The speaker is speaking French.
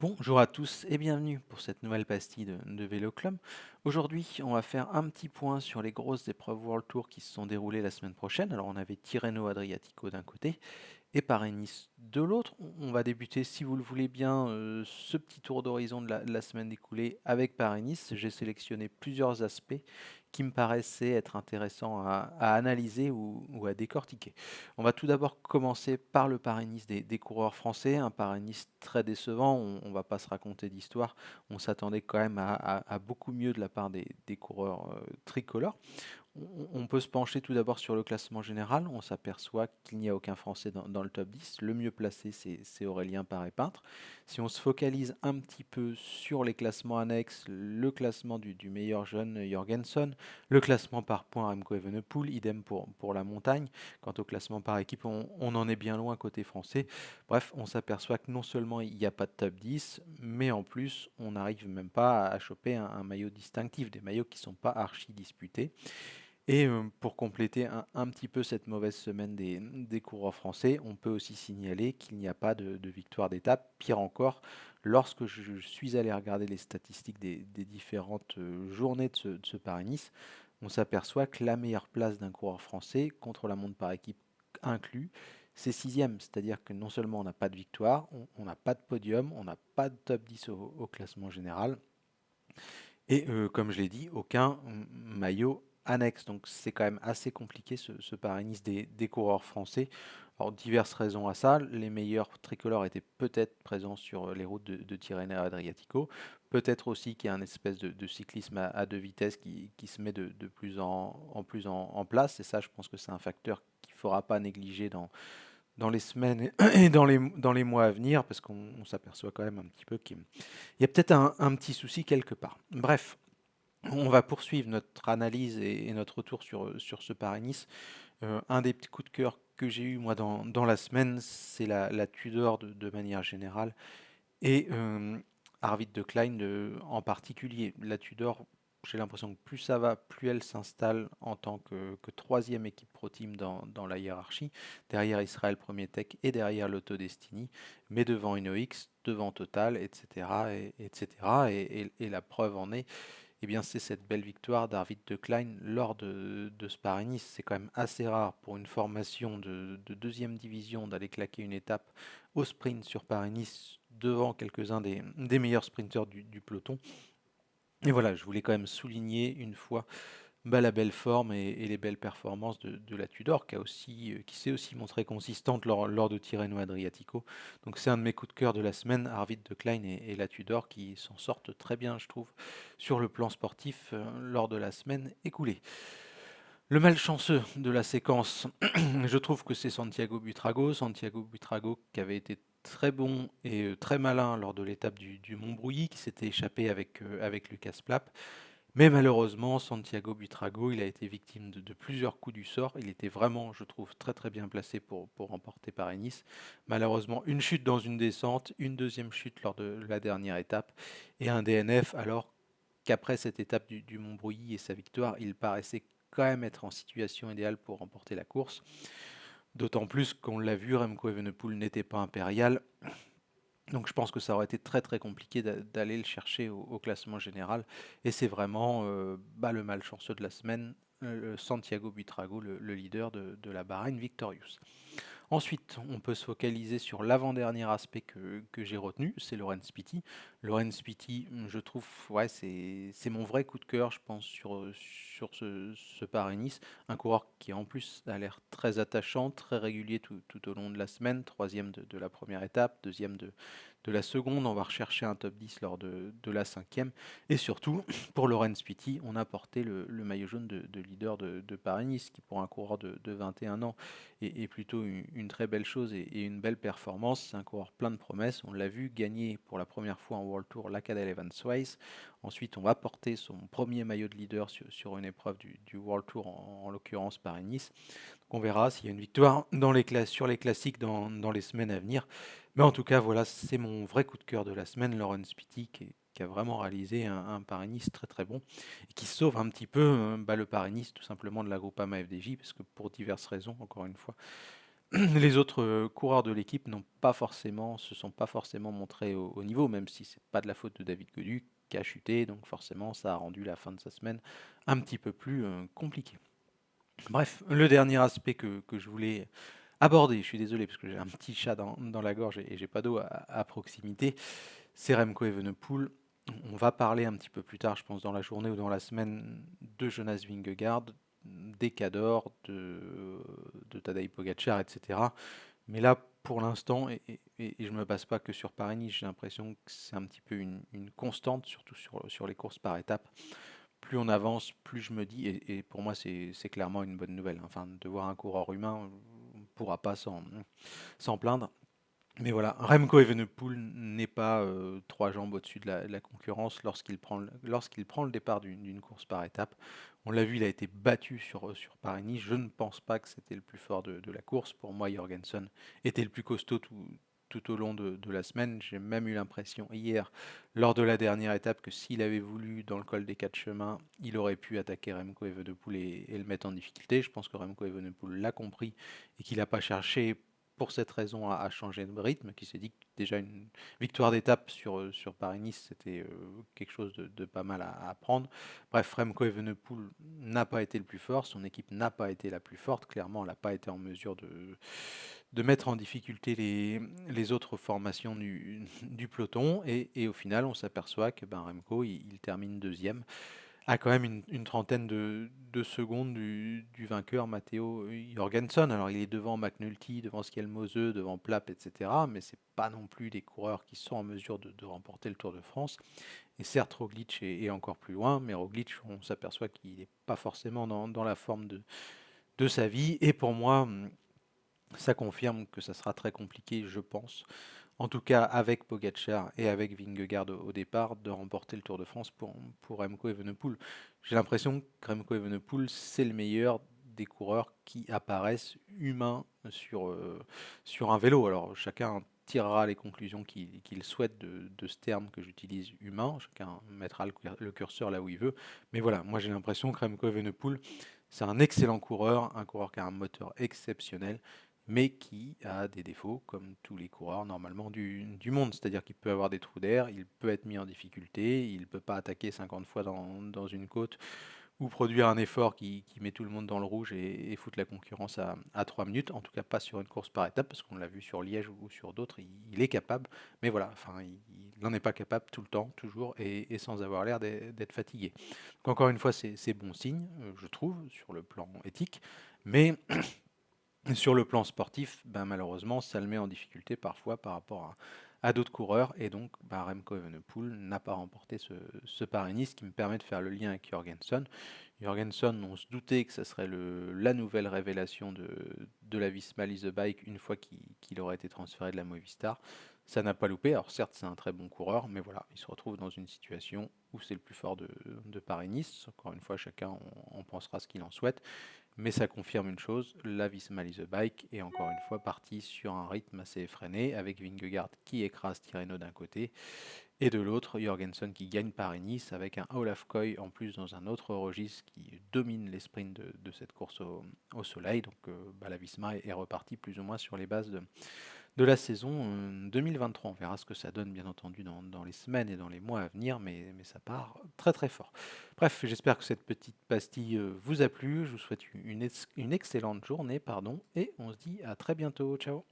Bonjour à tous et bienvenue pour cette nouvelle pastille de Vélo Club. Aujourd'hui, on va faire un petit point sur les grosses épreuves World Tour qui se sont déroulées la semaine prochaine. Alors, on avait Tirreno Adriatico d'un côté et Paris-Nice de l'autre. On va débuter, si vous le voulez bien, ce petit tour d'horizon de la semaine écoulée avec Paris-Nice. J'ai sélectionné plusieurs aspects qui me paraissaient être intéressants à analyser ou à décortiquer. On va tout d'abord commencer par le Paris-Nice des coureurs français, un Paris-Nice très décevant, on ne va pas se raconter d'histoire, on s'attendait quand même à beaucoup mieux de la part des coureurs tricolores. On peut se pencher tout d'abord sur le classement général. On s'aperçoit qu'il n'y a aucun Français dans le top 10. Le mieux placé, c'est Aurélien Paré-Peintre. Si on se focalise un petit peu sur les classements annexes, le classement du meilleur jeune Jorgensen, le classement par points Remco Evenepoel, idem pour la montagne. Quant au classement par équipe, on en est bien loin côté français. Bref, on s'aperçoit que non seulement il n'y a pas de top 10, mais en plus, on n'arrive même pas à choper un maillot distinctif, des maillots qui ne sont pas archi disputés. Et pour compléter un petit peu cette mauvaise semaine des coureurs français, on peut aussi signaler qu'il n'y a pas de victoire d'étape. Pire encore, lorsque je suis allé regarder les statistiques des différentes journées de ce Paris-Nice, on s'aperçoit que la meilleure place d'un coureur français, contre la montre par équipe inclus, c'est sixième. C'est-à-dire que non seulement on n'a pas de victoire, on n'a pas de podium, on n'a pas de top 10 au classement général. Et comme je l'ai dit, aucun maillot annexe. Donc c'est quand même assez compliqué ce Paris-Nice des coureurs français. Alors diverses raisons à ça. Les meilleurs tricolores étaient peut-être présents sur les routes de Tirreno Adriatico. Peut-être aussi qu'il y a un espèce de cyclisme à deux vitesses qui se met de plus en plus en place. Et ça, je pense que c'est un facteur qu'il ne faudra pas négliger dans les semaines et dans les mois à venir, parce qu'on s'aperçoit quand même un petit peu qu'il y a peut-être un petit souci quelque part. Bref, on va poursuivre notre analyse et notre retour sur ce Paris-Nice. Un des petits coups de cœur que j'ai eu moi dans la semaine, c'est la Tudor de manière générale et Arvid de Klein en particulier. La Tudor, j'ai l'impression que plus ça va, plus elle s'installe en tant que troisième équipe pro team dans la hiérarchie. Derrière Israël Premier Tech et derrière l'Auto Destiny, mais devant InnoX, devant Total, etc. etc. Et la preuve en est, eh bien, c'est cette belle victoire d'Arvid de Klein lors de ce Paris-Nice. C'est quand même assez rare pour une formation de deuxième division d'aller claquer une étape au sprint sur Paris-Nice devant quelques-uns des meilleurs sprinteurs du peloton. Et voilà, je voulais quand même souligner une fois la belle forme et les belles performances de la Tudor, qui s'est aussi montrée consistante lors de Tirreno Adriatico. Donc c'est un de mes coups de cœur de la semaine, Arvid de Klein et la Tudor qui s'en sortent très bien, je trouve, sur le plan sportif lors de la semaine écoulée. Le malchanceux de la séquence, je trouve que c'est Santiago Buitrago. Santiago Buitrago qui avait été très bon et très malin lors de l'étape du Montbrouilly, qui s'était échappé avec Lucas Plapp. Mais malheureusement, Santiago Buitrago, il a été victime de plusieurs coups du sort. Il était vraiment, je trouve, très très bien placé pour remporter Paris-Nice. Malheureusement, une chute dans une descente, une deuxième chute lors de la dernière étape et un DNF, alors qu'après cette étape du Montbrouilly et sa victoire, il paraissait quand même être en situation idéale pour remporter la course. D'autant plus qu'on l'a vu, Remco Evenepoel n'était pas impérial. Donc je pense que ça aurait été très très compliqué d'aller le chercher au classement général. Et c'est vraiment le malchanceux de la semaine, Santiago Buitrago, le leader de la Bahreïn Victorious. Ensuite, on peut se focaliser sur l'avant-dernier aspect que j'ai retenu, c'est Laurens Pitty. Laurens Pitty, je trouve, ouais, c'est mon vrai coup de cœur, je pense, sur ce Paris-Nice. Un coureur qui en plus a l'air très attachant, très régulier tout au long de la semaine, troisième de la première étape, deuxième de la seconde, on va rechercher un top 10 lors de la cinquième. Et surtout, pour Laurens Pitty, on a porté le maillot jaune de leader de Paris-Nice, qui pour un coureur de 21 ans est plutôt une très belle chose et une belle performance. C'est un coureur plein de promesses. On l'a vu gagner pour la première fois en World Tour la Cadel Evans Race. Ensuite, on va porter son premier maillot de leader sur une épreuve du World Tour, en l'occurrence Paris-Nice. On verra s'il y a une victoire sur les classiques dans les semaines à venir. Mais en tout cas, voilà, c'est mon vrai coup de cœur de la semaine, Laurens Pitty, qui a vraiment réalisé un Paris-Nice très très bon et qui sauve un petit peu le Paris-Nice tout simplement de la Groupama FDJ, parce que pour diverses raisons, encore une fois, Les autres coureurs de l'équipe se sont pas forcément montrés au niveau, même si c'est pas de la faute de David Gaudu qui a chuté, donc forcément ça a rendu la fin de sa semaine un petit peu plus compliquée. Bref, le dernier aspect que je voulais aborder, je suis désolé parce que j'ai un petit chat dans la gorge et j'ai pas d'eau à proximité, c'est Remco Evenepoel. On va parler un petit peu plus tard, je pense, dans la journée ou dans la semaine, de Jonas Vingegaard, des Cador, de Tadej Pogacar, etc. Mais là, pour l'instant, et je ne me base pas que sur Paris-Nice, j'ai l'impression que c'est un petit peu une constante, surtout sur les courses par étapes. Plus on avance, plus je me dis, et pour moi c'est clairement une bonne nouvelle, hein. Enfin, de voir un coureur humain, on ne pourra pas s'en plaindre. Mais voilà, Remco Evenepoel n'est pas trois jambes au-dessus de la concurrence lorsqu'il prend le départ d'une course par étape. On l'a vu, il a été battu sur Paris-Nice. Je ne pense pas que c'était le plus fort de la course. Pour moi, Jorgensen était le plus costaud tout au long de la semaine. J'ai même eu l'impression hier, lors de la dernière étape, que s'il avait voulu, dans le col des quatre chemins, il aurait pu attaquer Remco Evenepoel et le mettre en difficulté. Je pense que Remco Evenepoel l'a compris et qu'il n'a pas cherché pour cette raison à changer de rythme, qui s'est dit que déjà une victoire d'étape sur Paris-Nice, c'était quelque chose de pas mal à prendre. Bref, Remco Evenepoel n'a pas été le plus fort, son équipe n'a pas été la plus forte, clairement elle n'a pas été en mesure de mettre en difficulté les autres formations du peloton, et au final on s'aperçoit que ben, Remco il termine deuxième a quand même une trentaine de secondes du vainqueur Matteo Jorgensen. Alors il est devant McNulty, devant Skelmose, devant Plapp, etc. Mais c'est pas non plus des coureurs qui sont en mesure de remporter le Tour de France. Et certes, Roglic est encore plus loin, mais Roglic, on s'aperçoit qu'il n'est pas forcément dans la forme de sa vie. Et pour moi, ça confirme que ça sera très compliqué, je pense, en tout cas avec Pogacar et avec Vingegaard au départ, de remporter le Tour de France pour Remco Evenepoel. J'ai l'impression que Remco Evenepoel, c'est le meilleur des coureurs qui apparaissent humains sur un vélo. Alors chacun tirera les conclusions qu'il souhaite de ce terme que j'utilise humain, chacun mettra le curseur là où il veut. Mais voilà, moi j'ai l'impression que Remco Evenepoel, c'est un excellent coureur, un coureur qui a un moteur exceptionnel, mais qui a des défauts comme tous les coureurs normalement du monde. C'est-à-dire qu'il peut avoir des trous d'air, il peut être mis en difficulté, il ne peut pas attaquer 50 fois dans une côte ou produire un effort qui met tout le monde dans le rouge et foutre la concurrence à 3 minutes. En tout cas pas sur une course par étape, parce qu'on l'a vu sur Liège ou sur d'autres, il est capable. Mais voilà, enfin, il n'en est pas capable tout le temps, toujours, et sans avoir l'air d'être fatigué. Donc encore une fois, c'est bon signe, je trouve, sur le plan éthique. Mais sur le plan sportif, ben, malheureusement, ça le met en difficulté parfois par rapport à d'autres coureurs. Et donc, ben, Remco Evenepoel n'a pas remporté ce Paris-Nice, qui me permet de faire le lien avec Jorgensen. Jorgensen, on se doutait que ça serait la nouvelle révélation de la Visma Lease Bike une fois qu'il aurait été transféré de la Movistar. Ça n'a pas loupé. Alors certes, c'est un très bon coureur, mais voilà, il se retrouve dans une situation où c'est le plus fort de Paris-Nice. Encore une fois, chacun en pensera ce qu'il en souhaite. Mais ça confirme une chose, la Visma Lease Bike est encore une fois partie sur un rythme assez effréné, avec Vingegaard qui écrase Tirreno d'un côté, et de l'autre, Jorgensen qui gagne Paris-Nice, avec un Olaf Koy en plus dans un autre registre qui domine les sprints de cette course au soleil. Donc bah, la Visma est repartie plus ou moins sur les bases de la saison 2023. On verra ce que ça donne, bien entendu, dans les semaines et dans les mois à venir, mais ça part très très fort. Bref, j'espère que cette petite pastille vous a plu. Je vous souhaite une excellente journée, pardon, et on se dit à très bientôt. Ciao!